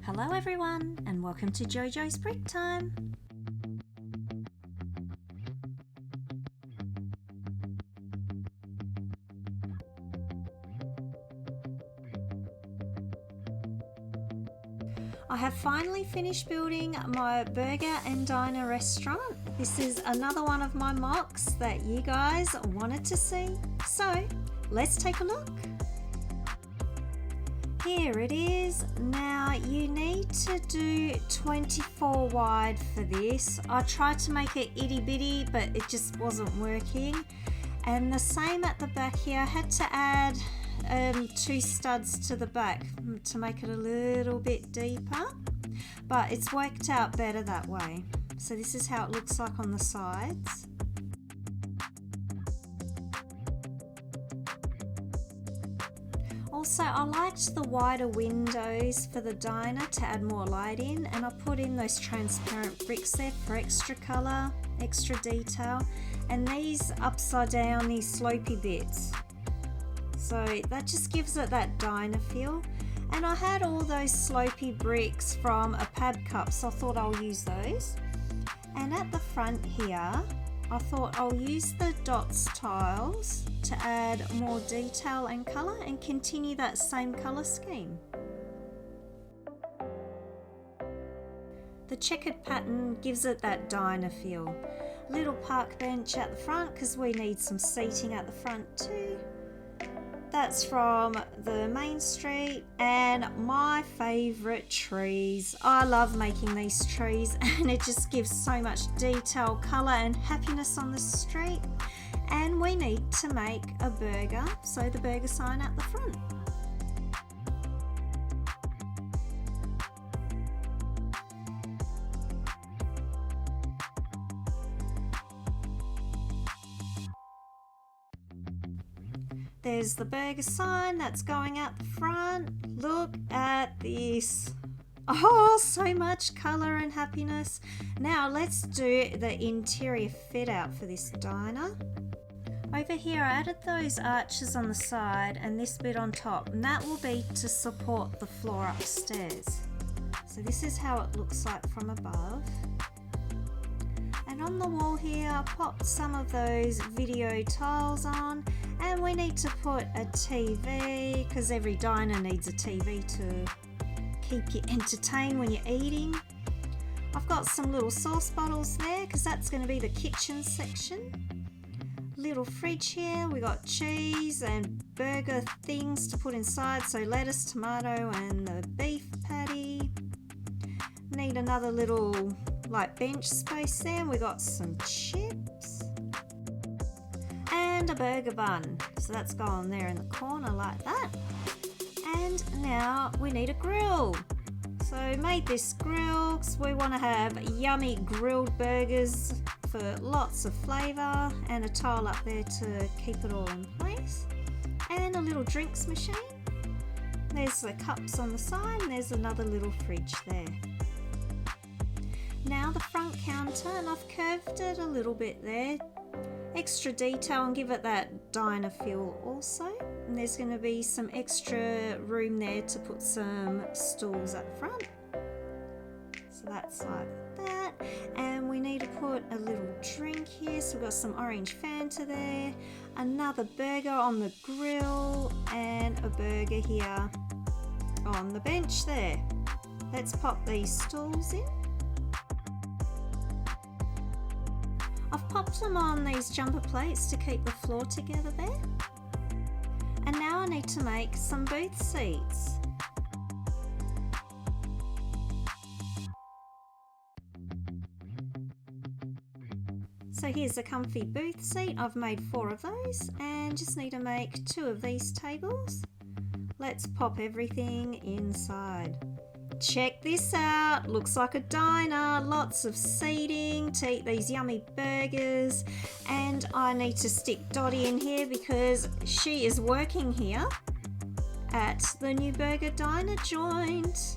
Hello everyone and welcome to JoJo's Brick Time. I have finally finished building my burger and diner restaurant. This is another one of my MOCs that you guys wanted to see. So let's take a look. Here it is. Now you need to do 24 wide for this. I tried to make it itty bitty but it just wasn't working. And the same at the back here. I had to add 2 studs to the back to make it a little bit deeper, but it's worked out better that way. So this is how it looks like on the sides. Also, I liked the wider windows for the diner to add more light in, and I put in those transparent bricks there for extra colour, extra detail, and these upside down, these slopey bits. So that just gives it that diner feel. And I had all those slopey bricks from a pad cup, so I thought I'll use those. And at the front here, I thought I'll use the dots tiles to add more detail and colour and continue that same colour scheme. The checkered pattern gives it that diner feel. Little park bench at the front because we need some seating at the front too. That's from the main street, and my favourite trees. I love making these trees and it just gives so much detail, colour and happiness on the street. And we need to make a burger, so the burger sign at the front. There's the burger sign that's going out the front. Look at this. Oh, so much colour and happiness. Now let's do the interior fit out for this diner. Over here I added those arches on the side and this bit on top, and that will be to support the floor upstairs. So this is how it looks like from above. And on the wall here I popped some of those video tiles on, and we need to put a TV because every diner needs a TV to keep you entertained when you're eating. I've got some little sauce bottles there because that's going to be the kitchen section. Little fridge here, we got cheese and burger things to put inside, so lettuce, tomato and the beef patty. Need another little like bench space there. We got some chips and a burger bun, so that's going there in the corner like that. And now we need a grill. So made this grill because we want to have yummy grilled burgers for lots of flavour, and a tile up there to keep it all in place, and a little drinks machine. There's the cups on the side, and there's another little fridge there. Now the front counter, and I've curved it a little bit there, extra detail and give it that diner feel also. And there's going to be some extra room there to put some stools up front. So that's like that. And we need to put a little drink here, so we've got some orange Fanta there, another burger on the grill, and a burger here on the bench there. Let's pop these stools in. I've popped them on these jumper plates to keep the floor together there. And now I need to make some booth seats. So here's a comfy booth seat. I've made 4 of those and just need to make 2 of these tables. Let's pop everything inside. Check this out, looks like a diner, lots of seating to eat these yummy burgers, and I need to stick Dottie in here because she is working here at the new burger diner joint.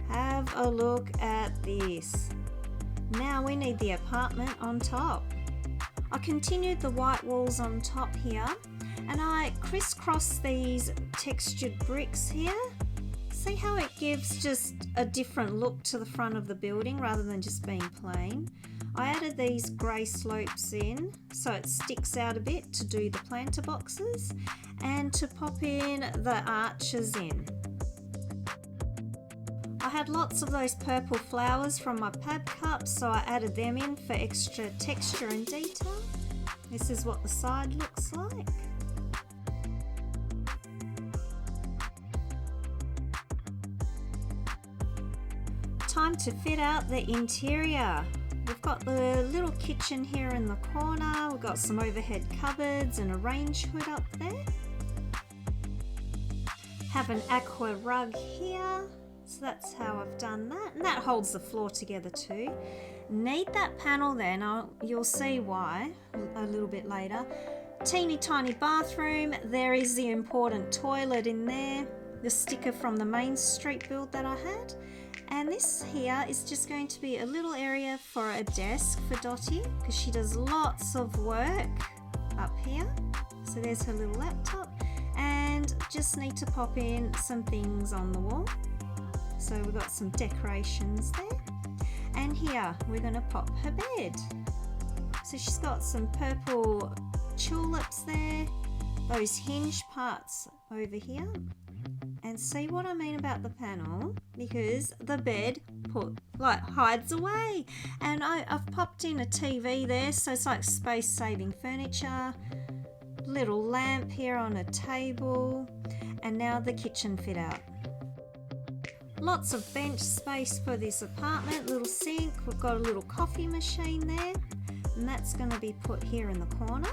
Have a look at this. Now we need the apartment on top. I continued the white walls on top here, and I crisscrossed these textured bricks here See how it gives just a different look to the front of the building rather than just being plain? I added these grey slopes in so it sticks out a bit to do the planter boxes and to pop in the arches in. I had lots of those purple flowers from my pad cups, so I added them in for extra texture and detail. This is what the side looks like. Time to fit out the interior. We've got the little kitchen here in the corner. We've got some overhead cupboards and a range hood up there. Have an aqua rug here. So that's how I've done that. And that holds the floor together too. Need that panel there. Now you'll see why a little bit later. Teeny tiny bathroom. There is the important toilet in there. The sticker from the Main Street build that I had. And this here is just going to be a little area for a desk for Dottie because she does lots of work up here. So there's her little laptop, and just need to pop in some things on the wall. So we've got some decorations there. And here we're going to pop her bed. So she's got some purple tulips there, those hinge parts over here. And see what I mean about the panel, because the bed hides away, and I've popped in a TV there, so it's like space saving furniture. Little lamp here on a table, and now the kitchen fit out. Lots of bench space for this apartment. Little sink, we've got a little coffee machine there, and that's going to be put here in the corner.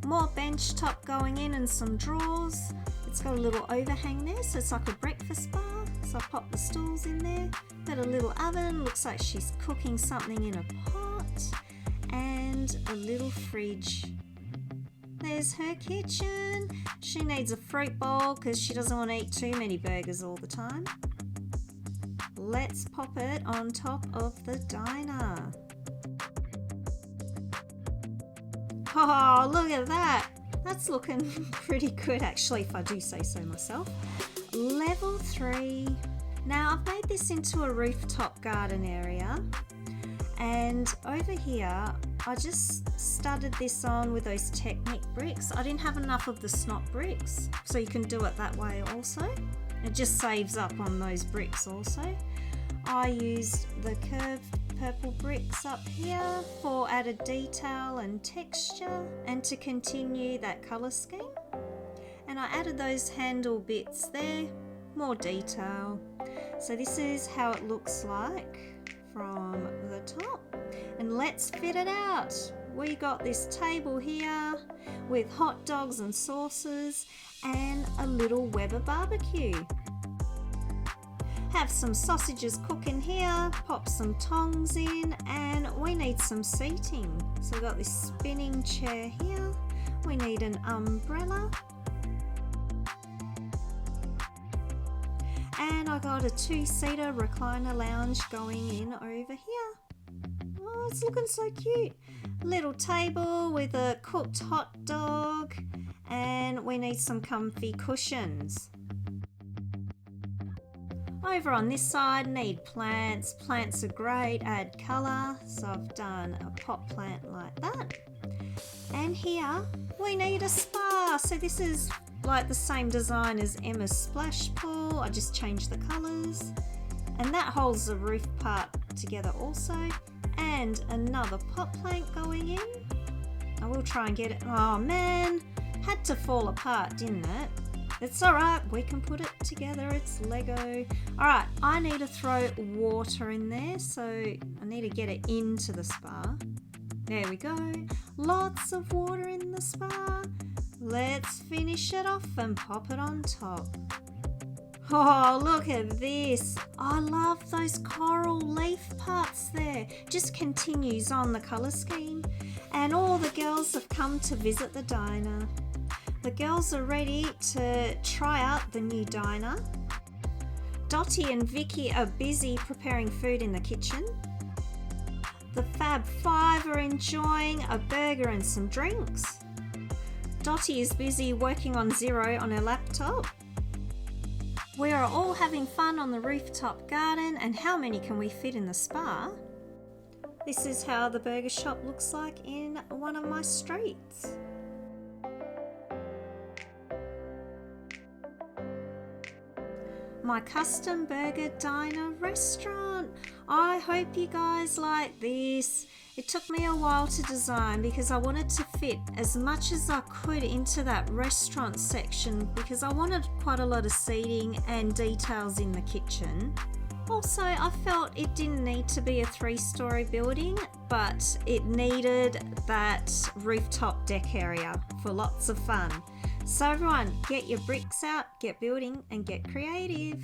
More bench top going in and some drawers. It's got a little overhang there, so it's like a breakfast bar. So I popped the stools in there. Got a little oven, looks like she's cooking something in a pot. And a little fridge. There's her kitchen. She needs a fruit bowl because she doesn't want to eat too many burgers all the time. Let's pop it on top of the diner. Oh, look at that. That's looking pretty good actually, if I do say so myself. Level 3. Now I've made this into a rooftop garden area, and over here I just studded this on with those Technic bricks. I didn't have enough of the snot bricks, so you can do it that way also. It just saves up on those bricks also. I used the curved purple bricks up here for added detail and texture, and to continue that colour scheme. And I added those handle bits there, more detail. So this is how it looks like from the top. And let's fit it out. We got this table here with hot dogs and sauces and a little Weber barbecue. Have some sausages cooking here, pop some tongs in, and we need some seating. So we've got this spinning chair here. We need an umbrella. And I got a 2-seater recliner lounge going in over here. Oh, it's looking so cute. Little table with a cooked hot dog, and we need some comfy cushions. Over on this side, need plants. Plants are great, add colour, so I've done a pot plant like that. And here we need a spa, so this is like the same design as Emma's splash pool. I just changed the colours, and that holds the roof part together also. And another pot plant going in. I will try and get it. Oh man, had to fall apart, didn't it? It's alright, we can put it together, it's Lego. Alright, I need to throw water in there, so I need to get it into the spa. There we go, lots of water in the spa. Let's finish it off and pop it on top. Oh, look at this. I love those coral leaf parts there. Just continues on the colour scheme. And all the girls have come to visit the diner. The girls are ready to try out the new diner. Dottie and Vicky are busy preparing food in the kitchen. The Fab Five are enjoying a burger and some drinks. Dottie is busy working on Zero on her laptop. We are all having fun on the rooftop garden, and how many can we fit in the spa? This is how the burger shop looks like in one of my streets. My custom burger diner restaurant. I hope you guys like this. It took me a while to design because I wanted to fit as much as I could into that restaurant section because I wanted quite a lot of seating and details in the kitchen. Also, I felt it didn't need to be a 3-story building, but it needed that rooftop deck area for lots of fun. So everyone, get your bricks out, get building, and get creative.